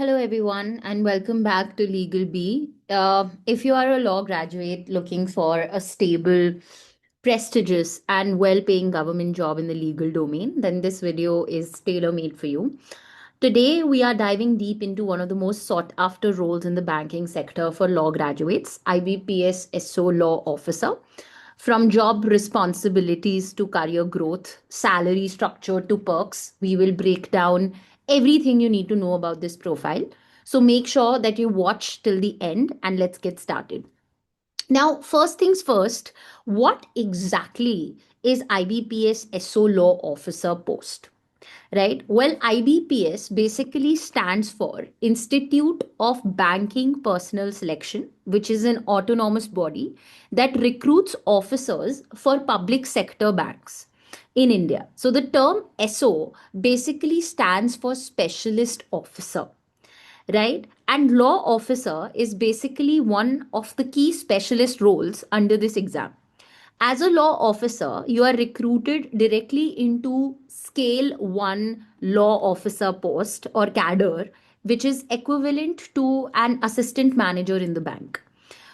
Hello, everyone, and welcome back to Legal B. If you are a law graduate looking for a stable, prestigious, and well paying government job in the legal domain, then this video is tailor made for you. Today, we are diving deep into one of the most sought after roles in the banking sector for law graduates, IBPS SO Law Officer. From job responsibilities to career growth, salary structure to perks, we will break down everything you need to know about this profile. So make sure that you watch till the end and let's get started. Now, first things first, what exactly is IBPS SO Law Officer post? Right? Well, IBPS basically stands for Institute of Banking Personnel Selection, which is an autonomous body that recruits officers for public sector banks in India. So the term SO basically stands for Specialist Officer, right? And law officer is basically one of the key specialist roles under this exam. As a law officer, you are recruited directly into Scale 1 law officer post or cadre, which is equivalent to an assistant manager in the bank.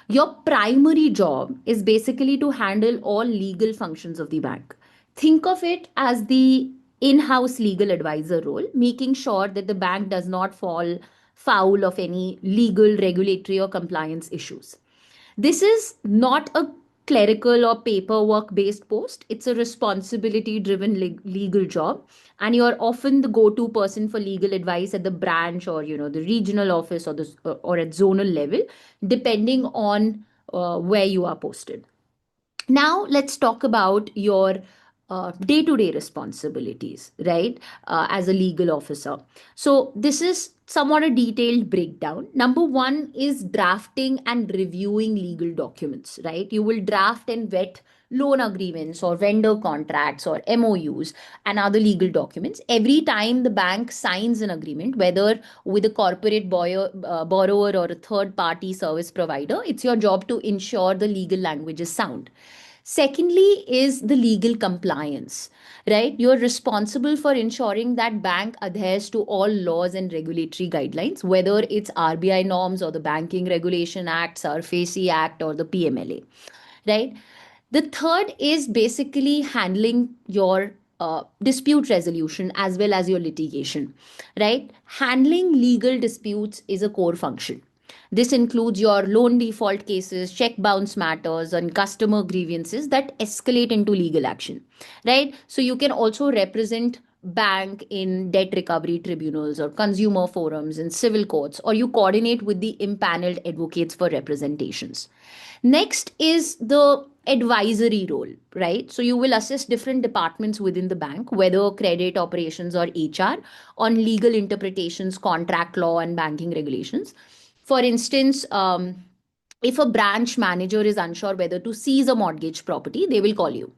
Your primary job is basically to handle all legal functions of the bank. Think of it as the in house legal advisor role, making sure that the bank does not fall foul of any legal, regulatory, or compliance issues. This is not a clerical or paperwork based post. It's a responsibility driven legal job. And you're often the go to person for legal advice at the branch or, the regional office or at zonal level, depending on where you are posted. Now, let's talk about your day to day responsibilities, right, as a legal officer. So, this is somewhat a detailed breakdown. Number one is drafting and reviewing legal documents, right? You will draft and vet loan agreements or vendor contracts or MOUs and other legal documents. Every time the bank signs an agreement, whether with a corporate borrower or a third party service provider, it's your job to ensure the legal language is sound. Secondly, is the legal compliance, right? You're responsible for ensuring that bank adheres to all laws and regulatory guidelines, whether it's RBI norms or the Banking Regulation Act, SARFAESI Act, or the PMLA, right? The third is basically handling your dispute resolution as well as your litigation, right? Handling legal disputes is a core function. This includes your loan default cases, check bounce matters, and customer grievances that escalate into legal action, right? So you can also represent bank in debt recovery tribunals or consumer forums in civil courts, or you coordinate with the impaneled advocates for representations. Next is the advisory role, right? So you will assist different departments within the bank, whether credit operations or HR, on legal interpretations, contract law, and banking regulations. For instance, if a branch manager is unsure whether to seize a mortgage property, they will call you.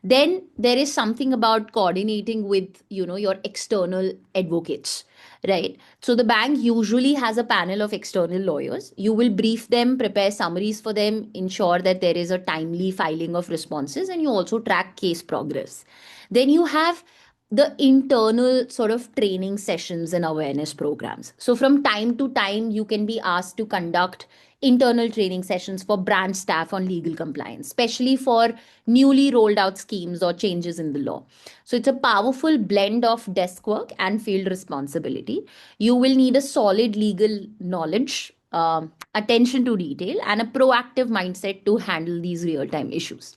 Then there is something about coordinating with your external advocates, right? So the bank usually has a panel of external lawyers. You will brief them, prepare summaries for them, ensure that there is a timely filing of responses, and you also track case progress. Then you have the internal sort of training sessions and awareness programs. So from time to time, you can be asked to conduct internal training sessions for branch staff on legal compliance, especially for newly rolled out schemes or changes in the law. So it's a powerful blend of desk work and field responsibility. You will need a solid legal knowledge, attention to detail, and a proactive mindset to handle these real time issues.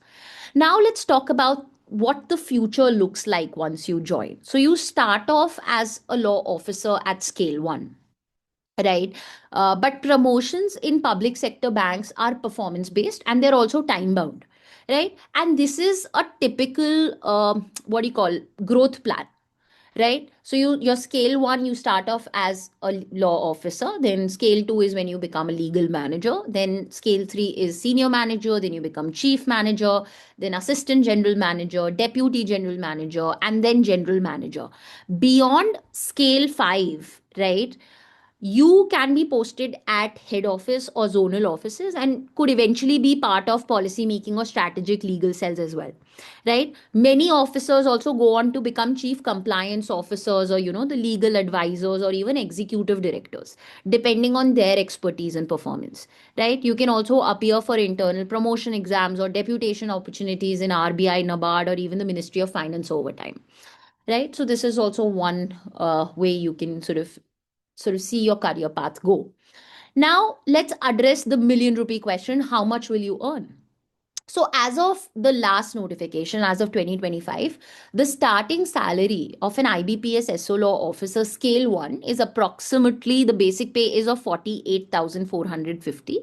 Now, let's talk about what the future looks like once you join. So, you start off as a law officer at scale 1, right? But promotions in public sector banks are performance based and they're also time bound, right? And this is a typical what do you call growth plan, right? So your scale 1, you start off as a law officer, then scale 2 is when you become a legal manager, then scale 3 is senior manager, then you become chief manager, then assistant general manager, deputy general manager, and then general manager. Beyond scale 5, right, you can be posted at head office or zonal offices and could eventually be part of policy making or strategic legal cells as well, right? Many officers also go on to become chief compliance officers, or the legal advisors, or even executive directors, depending on their expertise and performance, right? You can also appear for internal promotion exams or deputation opportunities in RBI, NABARD, or even the Ministry of Finance over time, right? So this is also one way you can sort of see your career path go. Now, let's address the million rupee question: how much will you earn? So, as of the last notification, as of 2025, the starting salary of an IBPS SO law officer scale 1 is approximately, the basic pay is of 48,450.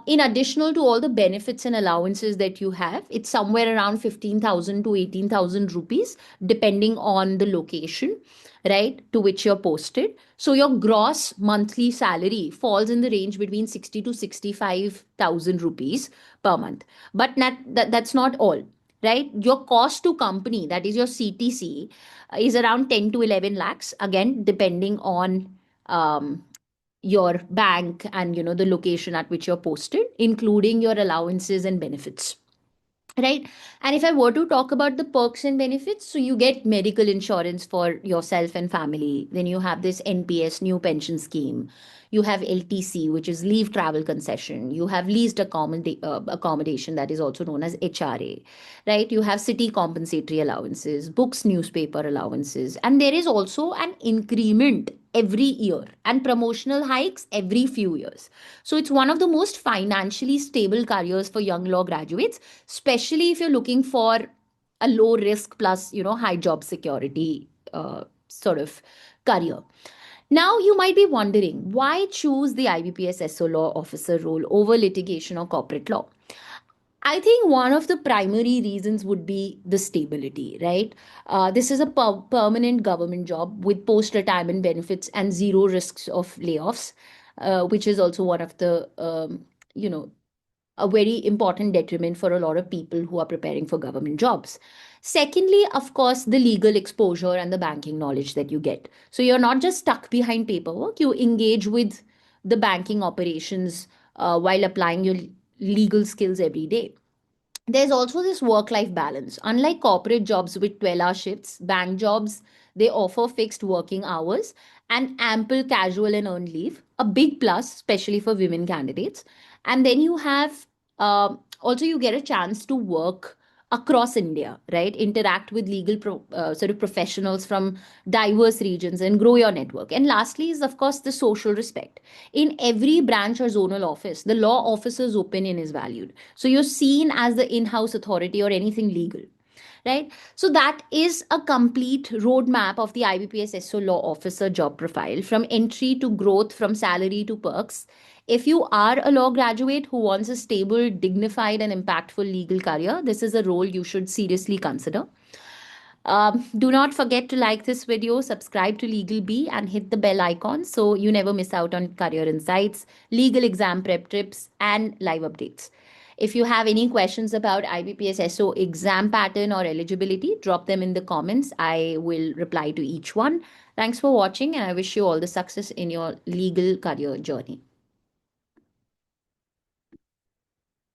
In additional to all the benefits and allowances that you have, it's somewhere around 15,000 to 18,000 rupees, depending on the location, right, to which you're posted. So your gross monthly salary falls in the range between 60 to 65,000 rupees per month. But that's not all, right? Your cost to company, that is your CTC, is around 10 to 11 lakhs, again, depending on your bank and the location at which you're posted, including your allowances and benefits, right? And if I were to talk about the perks and benefits, so you get medical insurance for yourself and family, then you have this NPS, new pension scheme, you have LTC, which is leave travel concession, you have leased accommodation, that is also known as HRA, right? You have city compensatory allowances, books, newspaper allowances, and there is also an increment every year and promotional hikes every few years. So it's one of the most financially stable careers for young law graduates, especially if you're looking for a low risk plus high job security sort of career. Now you might be wondering, why choose the IBPS SO law officer role over litigation or corporate law? I think one of the primary reasons would be the stability, right? This is a permanent government job with post retirement benefits and zero risks of layoffs, which is also one of the you know a very important detriment for a lot of people who are preparing for government jobs. Secondly, of course, the legal exposure and the banking knowledge that you get. So you're not just stuck behind paperwork, you engage with the banking operations while applying your legal skills every day. There's also this work life balance. Unlike corporate jobs with 12-hour shifts, bank jobs, they offer fixed working hours and ample casual and earned leave, a big plus, especially for women candidates. And then you have also, you get a chance to work across India, right? Interact with legal sort of professionals from diverse regions and grow your network. And lastly, is of course the social respect. In every branch or zonal office, the law officer's opinion is valued. So you're seen as the in house authority or anything legal, right? So that is a complete roadmap of the IBPS SO law officer job profile, from entry to growth, from salary to perks. If you are a law graduate who wants a stable, dignified, and impactful legal career, this is a role you should seriously consider. Do not forget to like this video, subscribe to Legal Bee, and hit the bell icon so you never miss out on career insights, legal exam prep tips, and live updates. If you have any questions about IBPS SO exam pattern or eligibility, drop them in the comments. I will reply to each one. Thanks for watching, and I wish you all the success in your legal career journey.